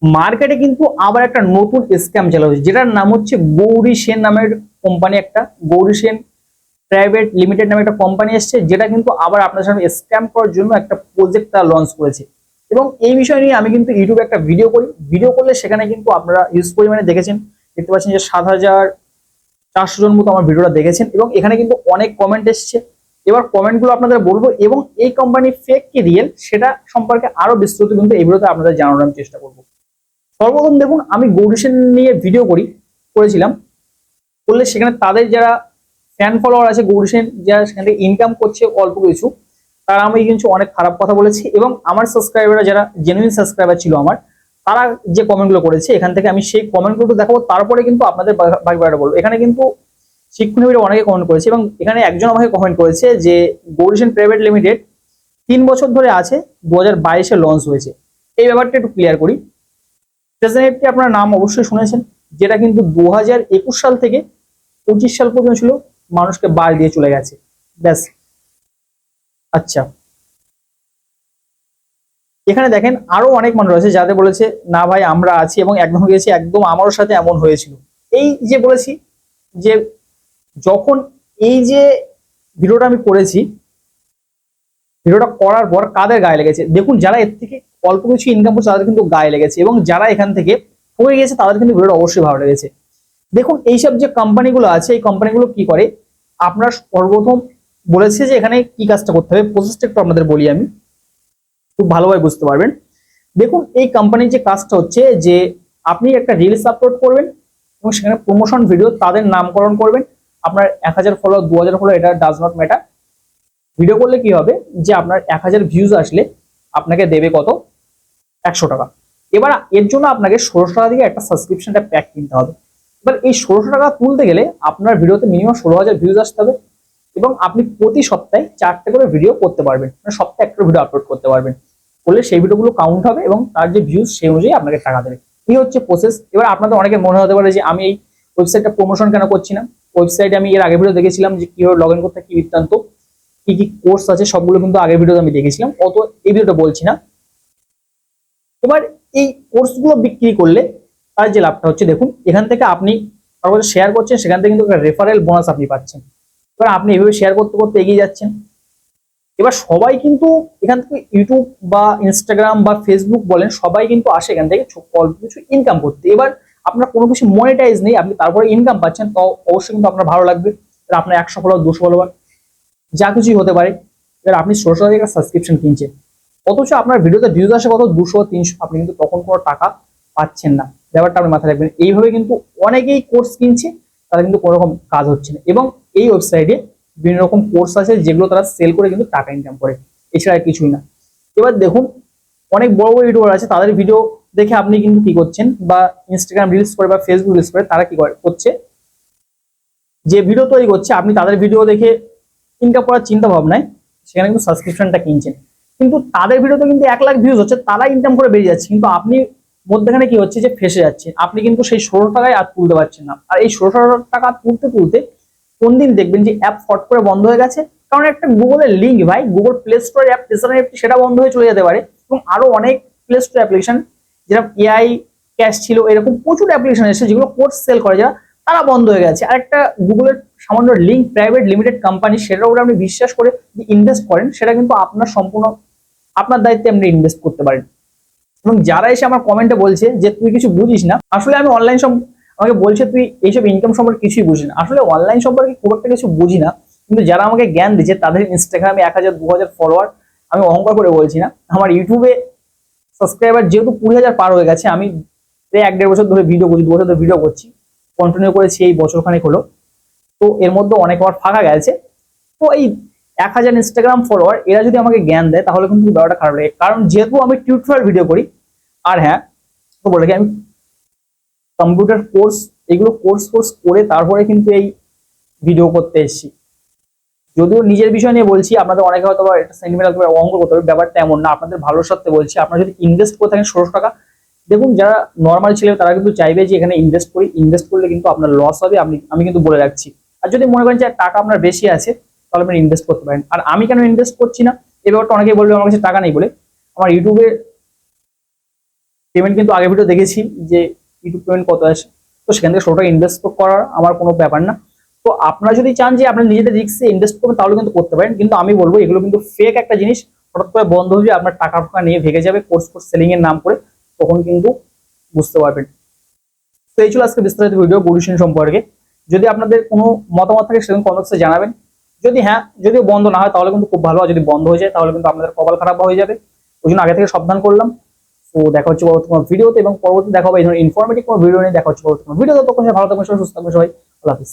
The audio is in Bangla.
মার্কেটে কিন্তু আবার একটা নতুন স্ক্যাম চালু হয়েছে, যেটার নাম হচ্ছে গৌরী সেন নামের কোম্পানি। একটা গৌরী সেন প্রাইভেট লিমিটেড নামে একটা কোম্পানি এসছে, যেটা কিন্তু আবার আপনার সামনে স্ক্যাম করার জন্য একটা প্রজেক্ট তারা লঞ্চ করেছে। এবং এই বিষয় নিয়ে আমি কিন্তু ইউটিউবে একটা ভিডিও করি, ভিডিও করলে সেখানে কিন্তু আপনারা হিউজ পরিমাণে দেখেছেন, দেখতে পাচ্ছেন যে 7,400 জন মতো আমার ভিডিওটা দেখেছেন, এবং এখানে কিন্তু অনেক কমেন্ট এসছে। এবার কমেন্টগুলো আপনাদের বলবো, এবং এই কোম্পানি ফেক কি রিয়েল সেটা সম্পর্কে আরো বিস্তারিত কিন্তু এই ভিডিওতে আপনাদের জানানোর আমি চেষ্টা করবো। সর্বপ্রথম দেখুন, আমি গৌরী সেন নিয়ে ভিডিও করেছিলাম, করলে সেখানে তাদের যারা ফ্যান ফলোয়ার আছে, গৌরী সেন যারা সেখান থেকে ইনকাম করছে অল্প কিছু, তারা আমি কিন্তু অনেক খারাপ কথা বলেছি। এবং আমার সাবস্ক্রাইবাররা যারা জেনুইন সাবস্ক্রাইবার ছিল আমার, তারা যে কমেন্টগুলো করেছে, এখান থেকে আমি সেই কমেন্টগুলো দেখাবো, তারপরে কিন্তু আপনাদের বাকিটা বলবো। এখানে কিন্তু শিক্ষণীয় ভিডিও অনেকে কমেন্ট করেছে, এবং এখানে একজন আমাকে কমেন্ট করেছে যে গৌরী সেন প্রাইভেট লিমিটেড 3 বছর ধরে আছে, 2022-এ লঞ্চ হয়েছে। এই ব্যাপারটা একটু ক্লিয়ার করি। ট্রেজারি আপনার নাম অবশ্যই শুনেছেন, যেটা কিন্তু 2021 সাল থেকে 25 সাল পর্যন্ত ছিল, মানুষকে বার দিয়ে চলে গেছে, ব্যাস। আচ্ছা, এখানে দেখেন আরো অনেক মানুষ আছে যাদের বলেছে না ভাই আমরা আছি, এবং একদম গেছি, একদম আমারও সাথে এমন হয়েছিল। এই যে বলেছি যে যখন এই যে ভিডিওটা আমি করেছি, ভিডিওটা করার পর কাদের গায়ে লেগেছে দেখুন, যারা এর থেকে অল্প কিছু ইনকাম করছে তাদের কিন্তু গায়ে লেগেছে, এবং যারা এখান থেকে হয়ে গেছে তাদের কিন্তু ভিডিওটা অবশ্যই ভালো লেগেছে। দেখুন, এইসব যে কোম্পানিগুলো আছে, এই কোম্পানিগুলো কি করে, আপনার সর্বপ্রথম বলেছে যে এখানে কি কাজটা করতে হবে, প্রসেসটা একটু আপনাদের বলি, আমি খুব ভালোভাবে বুঝতে পারবেন। দেখুন, এই কোম্পানির যে কাজটা হচ্ছে যে আপনি একটা রিলস আপলোড করবেন, এবং সেখানে প্রমোশন ভিডিও তাদের নামকরণ করবেন। আপনার 1000 ফলোয়ার 2000 ফলোয়ার এটা ডাজ নট ম্যাটার। ভিডিও করলে কি হবে যে আপনার 1000 ভিউজ আসলে আপনাকে দেবে কত, 100 টাকা। এবার এর জন্য আপনাকে 1600 টাকা দিয়ে একটা সাবস্ক্রিপশনটা প্যাক কিনতে হবে। এবার এই 1600 টাকা তুলতে গেলে আপনার ভিডিওতে মিনিমাম 16,000 ভিউজ আসতে হবে, এবং আপনি প্রতি সপ্তাহে 4টে করে ভিডিও করতে পারবেন, মানে সপ্তাহে একটা ভিডিও আপলোড করতে পারবেন। করলে সেই ভিডিওগুলো কাউন্ট হবে, এবং তার যে ভিউজ সেই অনুযায়ী আপনাকে টাকা দেবে। এই হচ্ছে প্রসেস। এবার আপনাদের অনেকের মনে হতে পারে যে আমি এই ওয়েবসাইটটা প্রমোশন কেন করছি না। ওয়েবসাইটে আমি এর আগে ভিডিও দেখেছিলাম যে কিভাবে লগ ইন করতে, কি বৃত্তান্ত, কি কি কোর্স আছে, সবগুলো কিন্তু আগের ভিডিওতে আমি দেখেছিলাম, অত এই ভিডিওটা বলছি না। এবার এই কোর্সগুলো বিক্রি করলে তার যে লাভটা হচ্ছে, দেখুন এখান থেকে আপনি কারোর শেয়ার করছেন, সেখান থেকে কিন্তু একটা রেফারেল বোনাস আপনি পাচ্ছেন। এবার আপনি এভাবে শেয়ার করতে করতে এগিয়ে যাচ্ছেন। এবার সবাই কিন্তু এখান থেকে ইউটিউব বা ইনস্টাগ্রাম বা ফেসবুক বলেন, সবাই কিন্তু আসে এখান থেকে অল্প কিছু ইনকাম করতে। এবার আপনার কোনো কিছু মনিটাইজ নেই, আপনি তারপরে ইনকাম পাচ্ছেন, তো অবশ্যই কিন্তু আপনার ভালো লাগবে। আপনার 100 ফলোয়ার 200 ফলোয়ার যা কিছুই হতে পারে। এবার আপনি 1600 টাকা সাবস্ক্রিপশন কিনছেন, অথচ আপনার ভিডিওতে ভিউজ আসে কত, 200 300, আপনি কিন্তু তখন কোনো টাকা পাচ্ছেন না। ব্যাপারটা আপনি মাথায় রাখবেন। এইভাবে কিন্তু অনেকেই কোর্স কিনছে, তারা কিন্তু কোনো রকম কাজ হচ্ছে না। এবং এই ওয়েবসাইটে বিভিন্ন রকম কোর্স আছে যেগুলো তারা সেল করে কিন্তু টাকা ইনকাম করে, এছাড়া কিছুই না। এবার দেখুন, অনেক বড় বড় ইউটিউবার আছে, তাদের ভিডিও দেখে আপনি কিন্তু কি করছেন, বা ইনস্টাগ্রাম রিলস করে বা ফেসবুক রিলস করে তারা কি করছে, যে ভিডিও তৈরি করছে, আপনি তাদের ভিডিও দেখে ইনকাম করার চিন্তা ভাবনায় সেখানে কিন্তু সাবস্ক্রিপশনটা কিনছেন, কিন্তু তাদের ভিডিওতে কিন্তু 1 লাখ ভিউজ হচ্ছে, তারা ইনকাম করে বেরিয়ে যাচ্ছে, কিন্তু আপনি মধ্যখানে কি হচ্ছে যে ফেসে যাচ্ছে। আপনি কিন্তু সেই 16 টাকায় আর তুলতে পারছেন না। আর এই 16 টাকা তুলতে তুলতে কোন দিন দেখবেন যে অ্যাপ ফট করে বন্ধ হয়ে গেছে, কারণ একটা গুগলের লিঙ্ক, ভাই গুগল প্লে স্টোর অ্যাপ, সেটা বন্ধ হয়ে চলে যেতে পারে। এবং আরো অনেক প্লে স্টোর অ্যাপ্লিকেশন, যেরকম এআই ক্যাশ ছিল, এরকম প্রচুর অ্যাপ্লিকেশন এসেছে যেগুলো কোর্স সেল করে, যারা তারা বন্ধ হয়ে গেছে। আর একটা গুগলের সামান্য লিঙ্ক প্রাইভেট লিমিটেড কোম্পানি, সেটার উপরে আপনি বিশ্বাস করে ইনভেস্ট করেন, সেটা কিন্তু আপনার সম্পূর্ণ আপনার দায়িত্বে আপনি ইনভেস্ট করতে পারেন। এবং যারা এসে আমার কমেন্টে বলছে যে তুই কিছু বুঝিস না, আসলে আমি অনলাইন আমাকে বলছে তুই এইসব ইনকাম সম্পর্কে কিছুই বুঝিস না, আসলে অনলাইন সম্পর্কে খুব একটা কিছু বুঝি না। কিন্তু যারা আমাকে জ্ঞান দিচ্ছে, তাদের ইনস্টাগ্রামে 1000 2000 ফলোয়ার, আমি অহংকার করে বলছি না। আমার ইউটিউবে সাবস্ক্রাইবার যেহেতু 20,000 পার হয়ে গেছে, আমি প্রায় 1-1.5 বছর ধরে ভিডিও করছি, 2 বছর ধরে ভিডিও করছি, কন্টিনিউ করেছি এই বছরখানেক হলো। তো এর মধ্যে অনেক আমার ফাঁকা গেছে। তো এই 1000 ইনস্টাগ্রাম ফলোয়ার এরা যদি আমাকে জ্ঞান দেয়, তাহলে কিন্তু ব্যাপারটা খারাপ লাগে, কারণ যেহেতু আমি টিউটোরিয়াল ভিডিও করি। আর হ্যাঁ, তো বলে রাখি, আমি কম্পিউটার কোর্স, এগুলো কোর্স করে তারপরে কিন্তু এই ভিডিও করতে এসেছি। যদিও নিজের বিষয় নিয়ে বলছি, আপনাদের অনেকে হয়তো এটা সেন্টিমেন্টাল করে অঙ্ক করতে হবে, ব্যাপারটা এমন না। আপনাদের ভালোর স্বার্থে বলছি, আপনারা যদি ইনভেস্ট করে থাকেন 1600 টাকা, দেখুন যারা নর্মাল ছেলে তারা কিন্তু চাইবে যে এখানে ইনভেস্ট করি, ইনভেস্ট করলে কিন্তু আপনার লস হবে, আমি কিন্তু বলে রাখছি। আর যদি মনে করেন যে টাকা আপনার বেশি আছে, তাহলে আপনি ইনভেস্ট করতে পারেন। আর আমি কেন ইনভেস্ট করছি না, এই ব্যাপারটা অনেকেই বলবে আমার কাছে টাকা নেই বলে। আমার ইউটিউবে পেমেন্ট কিন্তু আগের ভিডিও দেখেছি যে ইউটিউব পেমেন্ট কত আসে, তো সেখান থেকে 100 টাকা ইনভেস্ট করার আমার কোনো ব্যাপার না। তো আপনারা যদি চান যে আপনার নিজেদের রিস্কে ইনভেস্ট করবেন তাহলে কিন্তু করতে পারেন, কিন্তু আমি বলবো এগুলো কিন্তু ফেক একটা জিনিস। হঠাৎ করে বন্ধ হয়ে আপনার টাকা ফাকা নিয়ে ভেগে যাবে কোর্স সেলিং এর নাম করে, তখন কিন্তু বুঝতে পারবেন। তো এই ছিল আজকে বিস্তারিত ভিডিও গুরুশিন সম্পর্কে। যদি আপনাদের কোনো মতামত থাকে সেরকম কমেন্টসে জানাবেন। যদি হ্যাঁ, যদিও বন্ধ না হয় তাহলে কিন্তু খুব ভালো, আর যদি বন্ধ হয়ে যায় তাহলে কিন্তু আপনাদের কপাল খারাপ হয়ে যাবে। ওই জন্য আগে থেকে সাবধান করলাম। তো দেখা হচ্ছে পরবর্তী কোনো ভিডিওতে, এবং পরবর্তী দেখা হবে এই ধরনের ইনফরমেটিভ কোনো ভিডিও নিয়ে দেখা হচ্ছে পরবর্তী কোনো ভিডিও। ততক্ষণ ভালো থাকবেন, সবাই সুস্থ থাকবেন, সবাই আল্লাহ হাফিজ।